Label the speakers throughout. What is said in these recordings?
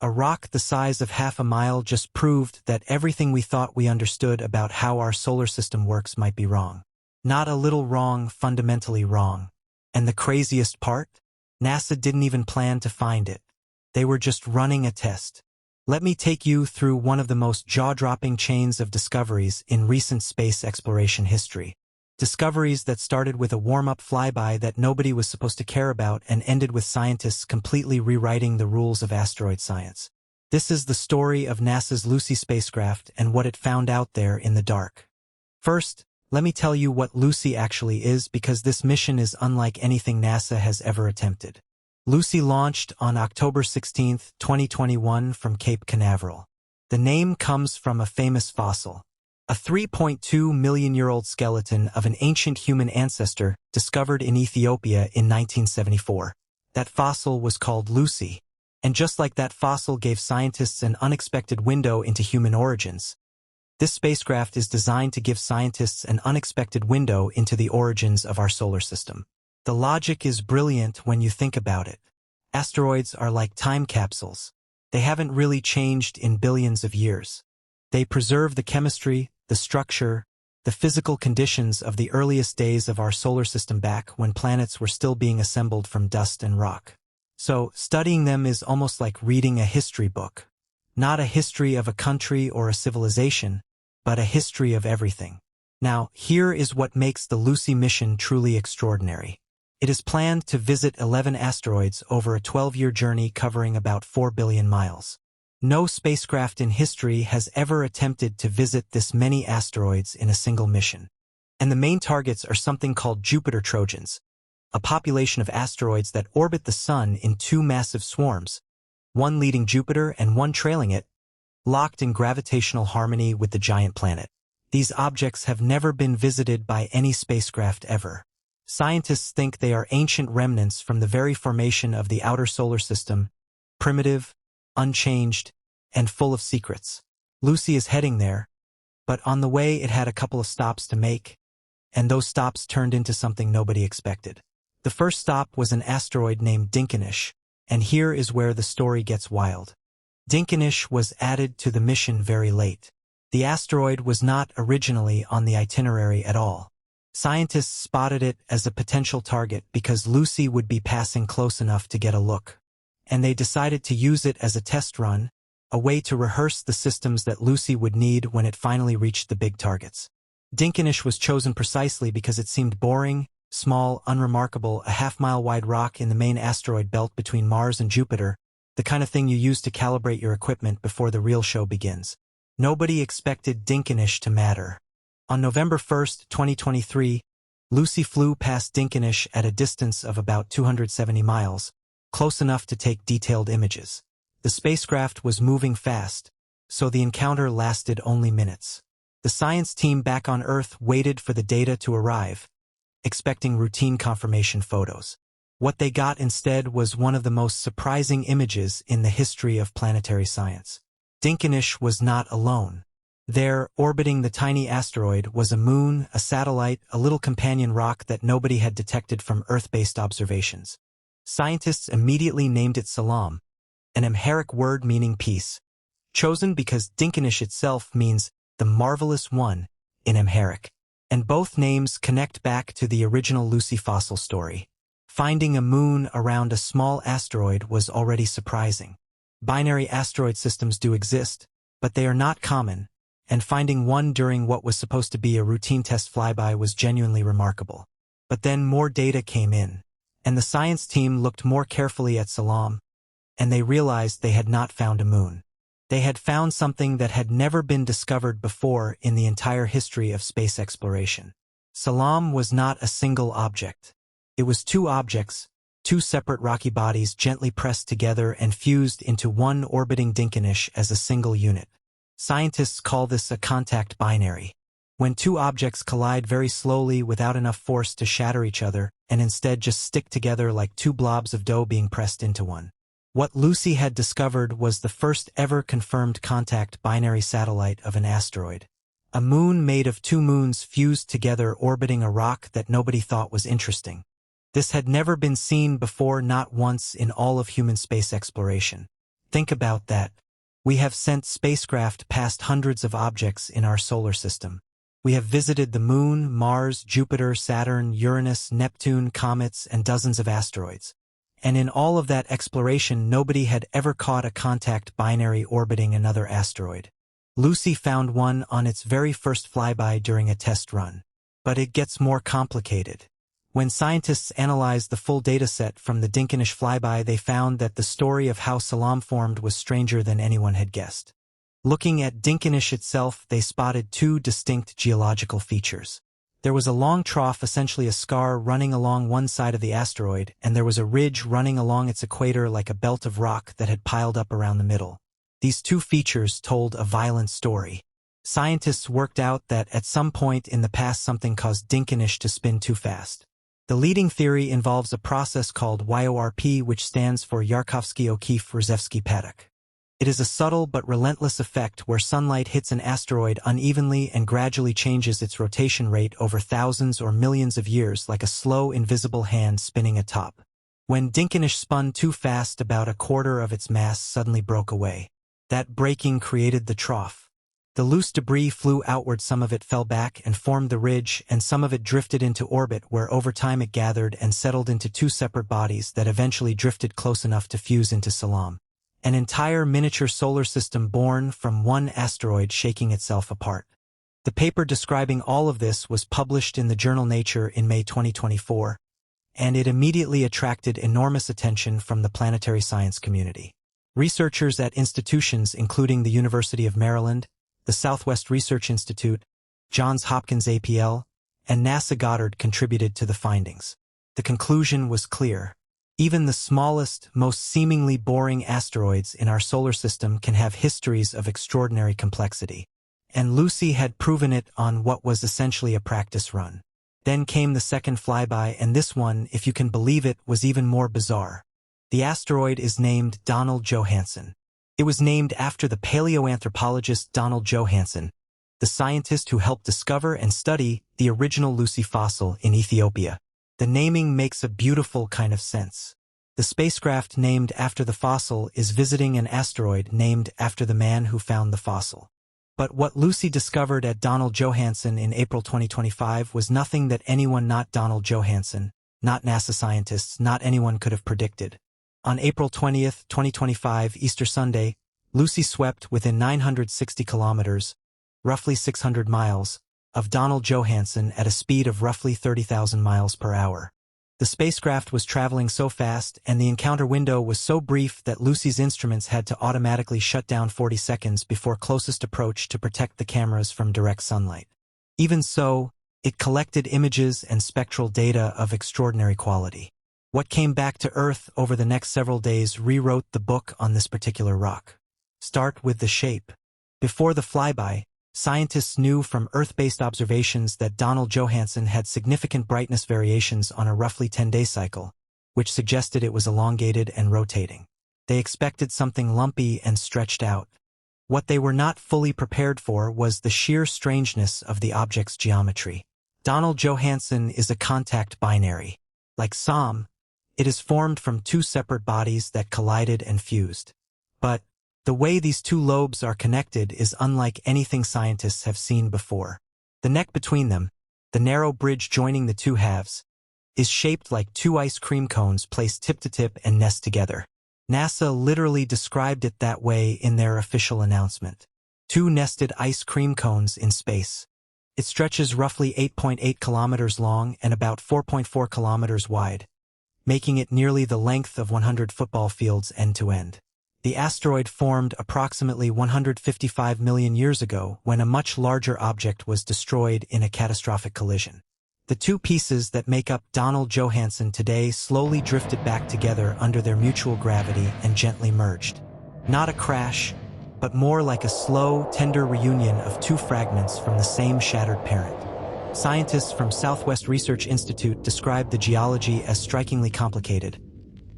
Speaker 1: A rock the size of half a mile just proved that everything we thought we understood about how our solar system works might be wrong. Not a little wrong, fundamentally wrong. And the craziest part? NASA didn't even plan to find it. They were just running a test. Let me take you through one of the most jaw-dropping chains of discoveries in recent space exploration history. Discoveries that started with a warm-up flyby that nobody was supposed to care about and ended with scientists completely rewriting the rules of asteroid science. This is the story of NASA's Lucy spacecraft and what it found out there in the dark. First, let me tell you what Lucy actually is, because this mission is unlike anything NASA has ever attempted. Lucy launched on October 16, 2021 from Cape Canaveral. The name comes from a famous fossil, a 3.2-million-year-old skeleton of an ancient human ancestor discovered in Ethiopia in 1974. That fossil was called Lucy, and just like that fossil gave scientists an unexpected window into human origins, this spacecraft is designed to give scientists an unexpected window into the origins of our solar system. The logic is brilliant when you think about it. Asteroids are like time capsules. They haven't really changed in billions of years. They preserve the chemistry, the structure, the physical conditions of the earliest days of our solar system back when planets were still being assembled from dust and rock. So, studying them is almost like reading a history book. Not a history of a country or a civilization, but a history of everything. Now, here is what makes the Lucy mission truly extraordinary. It is planned to visit 11 asteroids over a 12-year journey covering about 4 billion miles. No spacecraft in history has ever attempted to visit this many asteroids in a single mission. And the main targets are something called Jupiter Trojans, a population of asteroids that orbit the Sun in two massive swarms, one leading Jupiter and one trailing it, locked in gravitational harmony with the giant planet. These objects have never been visited by any spacecraft ever. Scientists think they are ancient remnants from the very formation of the outer solar system, primitive, unchanged, and full of secrets. Lucy is heading there, but on the way it had a couple of stops to make, and those stops turned into something nobody expected. The first stop was an asteroid named Dinkinish, and here is where the story gets wild. Dinkinish was added to the mission very late. The asteroid was not originally on the itinerary at all. Scientists spotted it as a potential target because Lucy would be passing close enough to get a look, and they decided to use it as a test run, a way to rehearse the systems that Lucy would need when it finally reached the big targets. Dinkinish was chosen precisely because it seemed boring, small, unremarkable, a half-mile wide rock in the main asteroid belt between Mars and Jupiter, the kind of thing you use to calibrate your equipment before the real show begins. Nobody expected Dinkinish to matter. On November 1, 2023, Lucy flew past Dinkinish at a distance of about 270 miles, close enough to take detailed images. The spacecraft was moving fast, so the encounter lasted only minutes. The science team back on Earth waited for the data to arrive, expecting routine confirmation photos. What they got instead was one of the most surprising images in the history of planetary science. Dinkinish was not alone. There, orbiting the tiny asteroid, was a moon, a satellite, a little companion rock that nobody had detected from Earth-based observations. Scientists immediately named it Salam, an Amharic word meaning peace, chosen because Dinkinish itself means the marvelous one in Amharic. And both names connect back to the original Lucy fossil story. Finding a moon around a small asteroid was already surprising. Binary asteroid systems do exist, but they are not common, and finding one during what was supposed to be a routine test flyby was genuinely remarkable. But then more data came in, and the science team looked more carefully at Salam, and they realized they had not found a moon. They had found something that had never been discovered before in the entire history of space exploration. Salam was not a single object. It was two objects, two separate rocky bodies gently pressed together and fused into one orbiting Dinkinish as a single unit. Scientists call this a contact binary, when two objects collide very slowly without enough force to shatter each other and instead just stick together like two blobs of dough being pressed into one. What Lucy had discovered was the first ever confirmed contact binary satellite of an asteroid. A moon made of two moons fused together orbiting a rock that nobody thought was interesting. This had never been seen before, not once in all of human space exploration. Think about that. We have sent spacecraft past hundreds of objects in our solar system. We have visited the Moon, Mars, Jupiter, Saturn, Uranus, Neptune, comets, and dozens of asteroids. And in all of that exploration, nobody had ever caught a contact binary orbiting another asteroid. Lucy found one on its very first flyby during a test run. But it gets more complicated. When scientists analyzed the full dataset from the Dinkinish flyby, they found that the story of how Salam formed was stranger than anyone had guessed. Looking at Dinkinish itself, they spotted two distinct geological features. There was a long trough, essentially a scar, running along one side of the asteroid, and there was a ridge running along its equator like a belt of rock that had piled up around the middle. These two features told a violent story. Scientists worked out that at some point in the past something caused Dinkinish to spin too fast. The leading theory involves a process called YORP, which stands for Yarkovsky-O'Keefe-Rzewski-Paddock. It is a subtle but relentless effect where sunlight hits an asteroid unevenly and gradually changes its rotation rate over thousands or millions of years, like a slow, invisible hand spinning atop. When Dinkinish spun too fast, about a quarter of its mass suddenly broke away. That breaking created the trough. The loose debris flew outward, some of it fell back and formed the ridge, and some of it drifted into orbit, where over time it gathered and settled into two separate bodies that eventually drifted close enough to fuse into Salam. An entire miniature solar system born from one asteroid shaking itself apart. The paper describing all of this was published in the journal Nature in May 2024, and it immediately attracted enormous attention from the planetary science community. Researchers at institutions including the University of Maryland, the Southwest Research Institute, Johns Hopkins APL, and NASA Goddard contributed to the findings. The conclusion was clear. Even the smallest, most seemingly boring asteroids in our solar system can have histories of extraordinary complexity. And Lucy had proven it on what was essentially a practice run. Then came the second flyby, and this one, if you can believe it, was even more bizarre. The asteroid is named Donald Johanson. It was named after the paleoanthropologist Donald Johanson, the scientist who helped discover and study the original Lucy fossil in Ethiopia. The naming makes a beautiful kind of sense. The spacecraft named after the fossil is visiting an asteroid named after the man who found the fossil. But what Lucy discovered at Donald Johanson in April 2025 was nothing that anyone, not Donald Johanson, not NASA scientists, not anyone could have predicted. On April 20th, 2025, Easter Sunday, Lucy swept within 960 kilometers, roughly 600 miles, of Donald Johanson at a speed of roughly 30,000 miles per hour. The spacecraft was traveling so fast and the encounter window was so brief that Lucy's instruments had to automatically shut down 40 seconds before closest approach to protect the cameras from direct sunlight. Even so, it collected images and spectral data of extraordinary quality. What came back to Earth over the next several days rewrote the book on this particular rock. Start with the shape. Before the flyby, scientists knew from Earth-based observations that Donald Johanson had significant brightness variations on a roughly 10-day cycle, which suggested it was elongated and rotating. They expected something lumpy and stretched out. What they were not fully prepared for was the sheer strangeness of the object's geometry. Donald Johanson is a contact binary. Like SOM, it is formed from two separate bodies that collided and fused. But the way these two lobes are connected is unlike anything scientists have seen before. The neck between them, the narrow bridge joining the two halves, is shaped like two ice cream cones placed tip to tip and nest together. NASA literally described it that way in their official announcement. Two nested ice cream cones in space. It stretches roughly 8.8 kilometers long and about 4.4 kilometers wide, making it nearly the length of 100 football fields end to end. The asteroid formed approximately 155 million years ago when a much larger object was destroyed in a catastrophic collision. The two pieces that make up Donald Johanson today slowly drifted back together under their mutual gravity and gently merged. Not a crash, but more like a slow, tender reunion of two fragments from the same shattered parent. Scientists from Southwest Research Institute described the geology as strikingly complicated,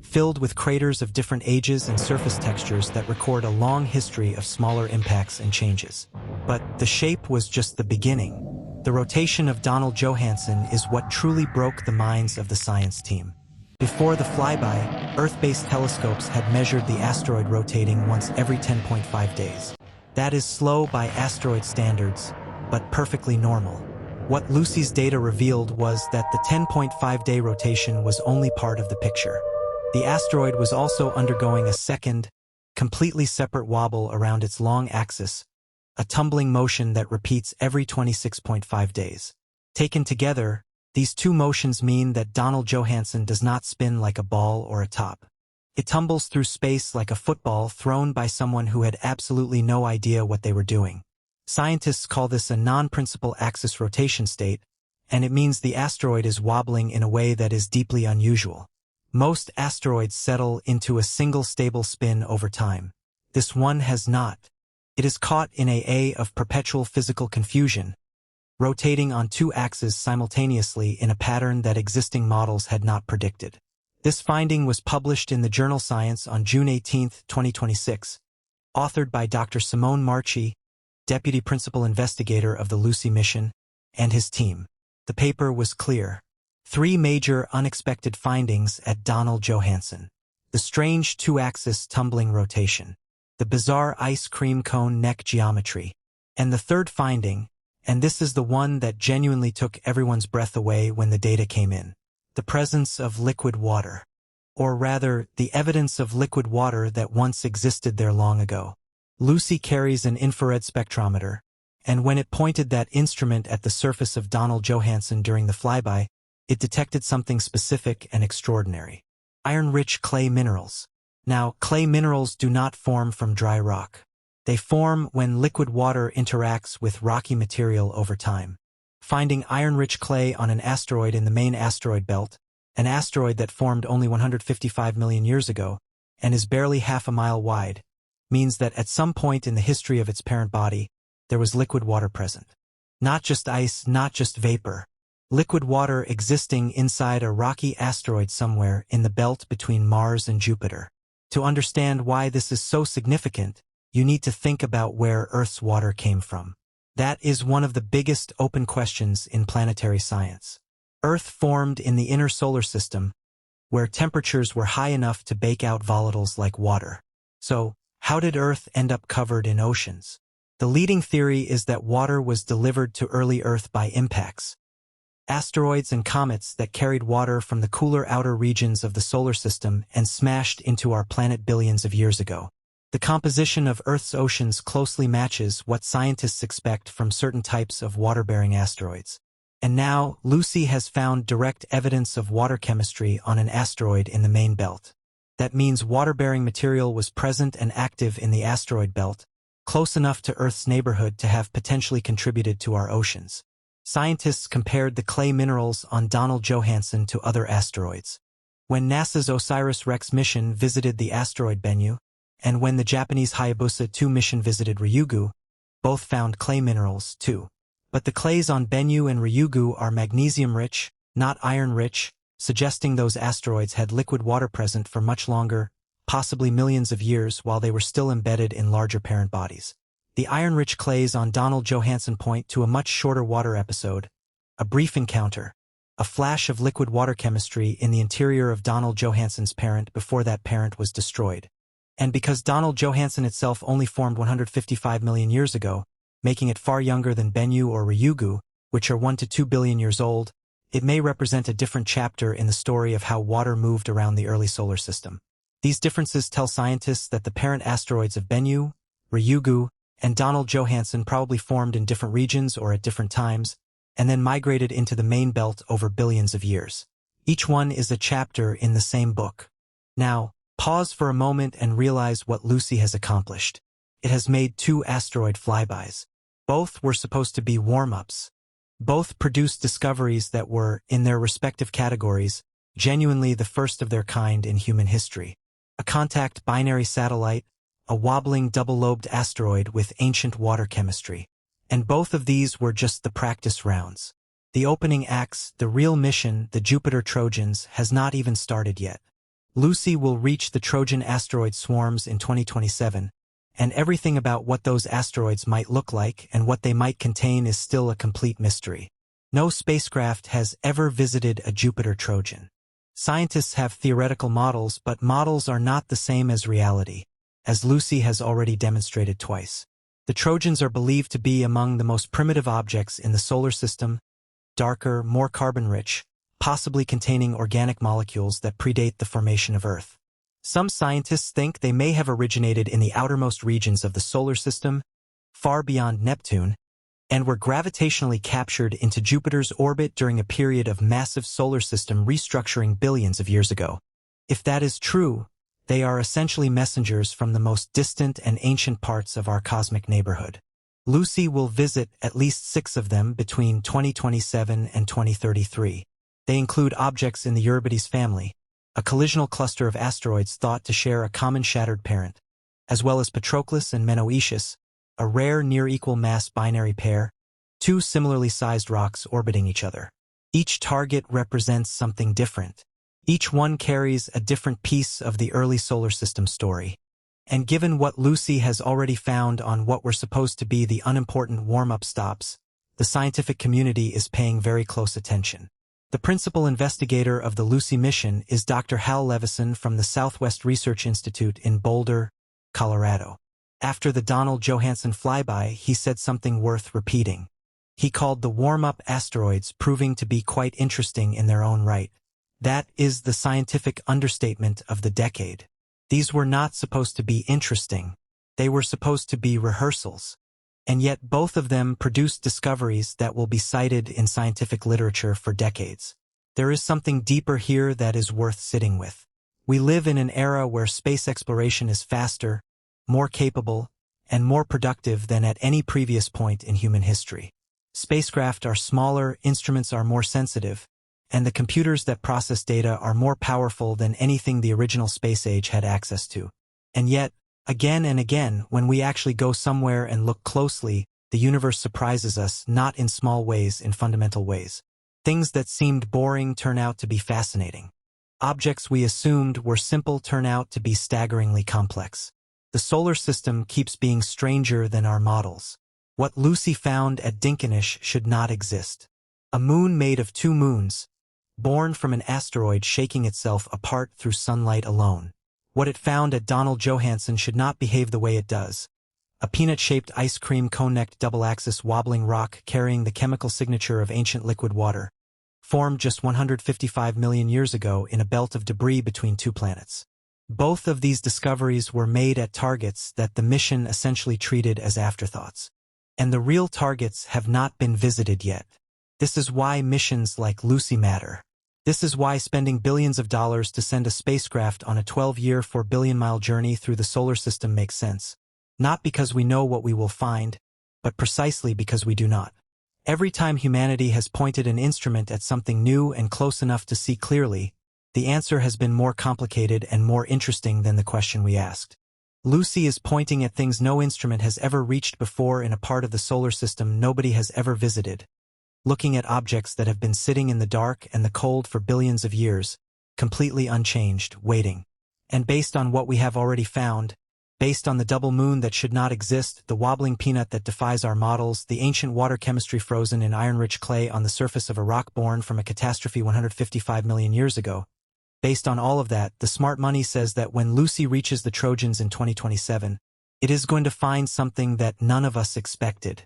Speaker 1: filled with craters of different ages and surface textures that record a long history of smaller impacts and changes. But the shape was just the beginning. The rotation of Donald Johanson is what truly broke the minds of the science team. Before the flyby, Earth-based telescopes had measured the asteroid rotating once every 10.5 days. That is slow by asteroid standards, but perfectly normal. What Lucy's data revealed was that the 10.5-day rotation was only part of the picture. The asteroid was also undergoing a second, completely separate wobble around its long axis, a tumbling motion that repeats every 26.5 days. Taken together, these two motions mean that Donald Johanson does not spin like a ball or a top. It tumbles through space like a football thrown by someone who had absolutely no idea what they were doing. Scientists call this a non-principal axis rotation state, and it means the asteroid is wobbling in a way that is deeply unusual. Most asteroids settle into a single stable spin over time. This one has not. It is caught in a of perpetual physical confusion, rotating on two axes simultaneously in a pattern that existing models had not predicted. This finding was published in the journal Science on June 18, 2026, authored by Dr. Simone Marchi, Deputy Principal Investigator of the Lucy mission, and his team. The paper was clear. 3 major unexpected findings at Donald Johanson. The strange two-axis tumbling rotation. The bizarre ice cream cone neck geometry. And the third finding, and this is the one that genuinely took everyone's breath away when the data came in. The presence of liquid water. Or rather, the evidence of liquid water that once existed there long ago. Lucy carries an infrared spectrometer, and when it pointed that instrument at the surface of Donald Johanson during the flyby, it detected something specific and extraordinary. Iron-rich clay minerals. Now, clay minerals do not form from dry rock. They form when liquid water interacts with rocky material over time. Finding iron-rich clay on an asteroid in the main asteroid belt, an asteroid that formed only 155 million years ago, and is barely half a mile wide, means that at some point in the history of its parent body, there was liquid water present. Not just ice, not just vapor. Liquid water existing inside a rocky asteroid somewhere in the belt between Mars and Jupiter. To understand why this is so significant, you need to think about where Earth's water came from. That is one of the biggest open questions in planetary science. Earth formed in the inner solar system, where temperatures were high enough to bake out volatiles like water. So, how did Earth end up covered in oceans? The leading theory is that water was delivered to early Earth by impacts. Asteroids and comets that carried water from the cooler outer regions of the solar system and smashed into our planet billions of years ago. The composition of Earth's oceans closely matches what scientists expect from certain types of water-bearing asteroids. And now, Lucy has found direct evidence of water chemistry on an asteroid in the main belt. That means water-bearing material was present and active in the asteroid belt, close enough to Earth's neighborhood to have potentially contributed to our oceans. Scientists compared the clay minerals on Donald Johanson to other asteroids. When NASA's OSIRIS-REx mission visited the asteroid Bennu, and when the Japanese Hayabusa 2 mission visited Ryugu, both found clay minerals too. But the clays on Bennu and Ryugu are magnesium-rich, not iron-rich, suggesting those asteroids had liquid water present for much longer, possibly millions of years, while they were still embedded in larger parent bodies. The iron-rich clays on Donald Johanson point to a much shorter water episode, a brief encounter, a flash of liquid water chemistry in the interior of Donald Johanson's parent before that parent was destroyed. And because Donald Johanson itself only formed 155 million years ago, making it far younger than Bennu or Ryugu, which are 1 to 2 billion years old, it may represent a different chapter in the story of how water moved around the early solar system. These differences tell scientists that the parent asteroids of Bennu, Ryugu, and Donald Johanson probably formed in different regions or at different times, and then migrated into the main belt over billions of years. Each one is a chapter in the same book. Now, pause for a moment and realize what Lucy has accomplished. It has made 2 asteroid flybys. Both were supposed to be warm-ups. Both produced discoveries that were, in their respective categories, genuinely the first of their kind in human history. A contact binary satellite, a wobbling double-lobed asteroid with ancient water chemistry. And both of these were just the practice rounds. The opening acts, the real mission, the Jupiter Trojans, has not even started yet. Lucy will reach the Trojan asteroid swarms in 2027, and everything about what those asteroids might look like and what they might contain is still a complete mystery. No spacecraft has ever visited a Jupiter Trojan. Scientists have theoretical models, but models are not the same as reality, as Lucy has already demonstrated twice. The Trojans are believed to be among the most primitive objects in the solar system, darker, more carbon-rich, possibly containing organic molecules that predate the formation of Earth. Some scientists think they may have originated in the outermost regions of the solar system, far beyond Neptune, and were gravitationally captured into Jupiter's orbit during a period of massive solar system restructuring billions of years ago. If that is true, they are essentially messengers from the most distant and ancient parts of our cosmic neighborhood. Lucy will visit at least 6 of them between 2027 and 2033. They include objects in the Euripides family, a collisional cluster of asteroids thought to share a common shattered parent, as well as Patroclus and Menoetius, a rare near-equal mass binary pair, 2 similarly sized rocks orbiting each other. Each target represents something different. Each one carries a different piece of the early solar system story. And given what Lucy has already found on what were supposed to be the unimportant warm-up stops, the scientific community is paying very close attention. The principal investigator of the Lucy mission is Dr. Hal Levison from the Southwest Research Institute in Boulder, Colorado. After the Donald Johanson flyby, he said something worth repeating. He called the warm-up asteroids proving to be quite interesting in their own right. That is the scientific understatement of the decade. These were not supposed to be interesting. They were supposed to be rehearsals. And yet both of them produced discoveries that will be cited in scientific literature for decades. There is something deeper here that is worth sitting with. We live in an era where space exploration is faster, more capable, and more productive than at any previous point in human history. Spacecraft are smaller, instruments are more sensitive, and the computers that process data are more powerful than anything the original space age had access to. And yet, again and again, when we actually go somewhere and look closely, the universe surprises us, not in small ways, in fundamental ways. Things that seemed boring turn out to be fascinating. Objects we assumed were simple turn out to be staggeringly complex. The solar system keeps being stranger than our models. What Lucy found at Dinkinish should not exist. A moon made of 2 moons, born from an asteroid shaking itself apart through sunlight alone. What it found at Donald Johanson should not behave the way it does. A peanut-shaped ice cream cone-necked double-axis wobbling rock carrying the chemical signature of ancient liquid water, formed just 155 million years ago in a belt of debris between 2 planets. Both of these discoveries were made at targets that the mission essentially treated as afterthoughts. And the real targets have not been visited yet. This is why missions like Lucy matter. This is why spending billions of dollars to send a spacecraft on a 12-year, 4-billion-mile journey through the solar system makes sense. Not because we know what we will find, but precisely because we do not. Every time humanity has pointed an instrument at something new and close enough to see clearly, the answer has been more complicated and more interesting than the question we asked. Lucy is pointing at things no instrument has ever reached before in a part of the solar system nobody has ever visited. Looking at objects that have been sitting in the dark and the cold for billions of years, completely unchanged, waiting. And based on what we have already found, based on the double moon that should not exist, the wobbling peanut that defies our models, the ancient water chemistry frozen in iron-rich clay on the surface of a rock born from a catastrophe 155 million years ago, based on all of that, the smart money says that when Lucy reaches the Trojans in 2027, it is going to find something that none of us expected.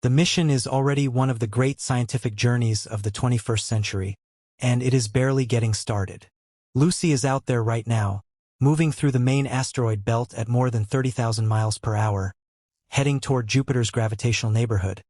Speaker 1: The mission is already one of the great scientific journeys of the 21st century, and it is barely getting started. Lucy is out there right now, moving through the main asteroid belt at more than 30,000 miles per hour, heading toward Jupiter's gravitational neighborhood,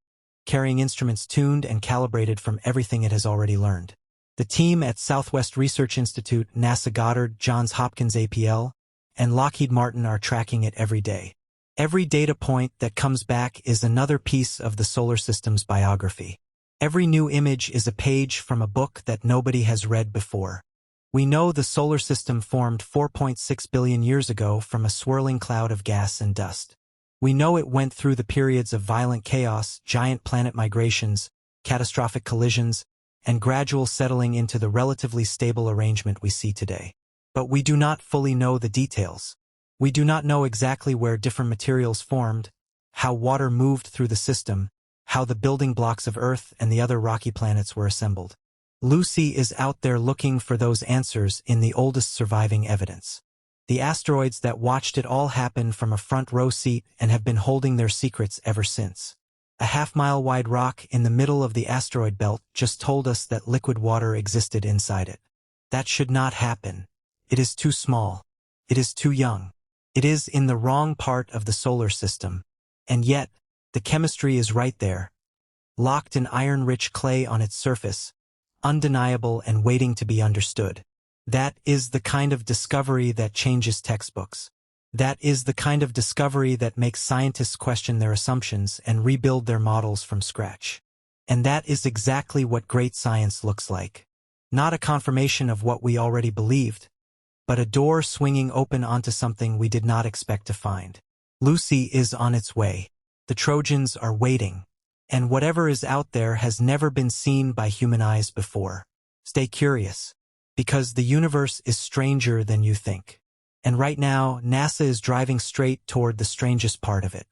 Speaker 1: carrying instruments tuned and calibrated from everything it has already learned. The team at Southwest Research Institute, NASA Goddard, Johns Hopkins APL, and Lockheed Martin are tracking it every day. Every data point that comes back is another piece of the solar system's biography. Every new image is a page from a book that nobody has read before. We know the solar system formed 4.6 billion years ago from a swirling cloud of gas and dust. We know it went through the periods of violent chaos, giant planet migrations, catastrophic collisions, and gradual settling into the relatively stable arrangement we see today. But we do not fully know the details. We do not know exactly where different materials formed, how water moved through the system, how the building blocks of Earth and the other rocky planets were assembled. Lucy is out there looking for those answers in the oldest surviving evidence. The asteroids that watched it all happen from a front row seat and have been holding their secrets ever since. A half-mile-wide rock in the middle of the asteroid belt just told us that liquid water existed inside it. That should not happen. It is too small. It is too young. It is in the wrong part of the solar system. And yet, the chemistry is right there, locked in iron-rich clay on its surface, undeniable and waiting to be understood. That is the kind of discovery that changes textbooks. That is the kind of discovery that makes scientists question their assumptions and rebuild their models from scratch. And that is exactly what great science looks like. Not a confirmation of what we already believed, but a door swinging open onto something we did not expect to find. Lucy is on its way. The Trojans are waiting. And whatever is out there has never been seen by human eyes before. Stay curious, because the universe is stranger than you think. And right now, NASA is driving straight toward the strangest part of it.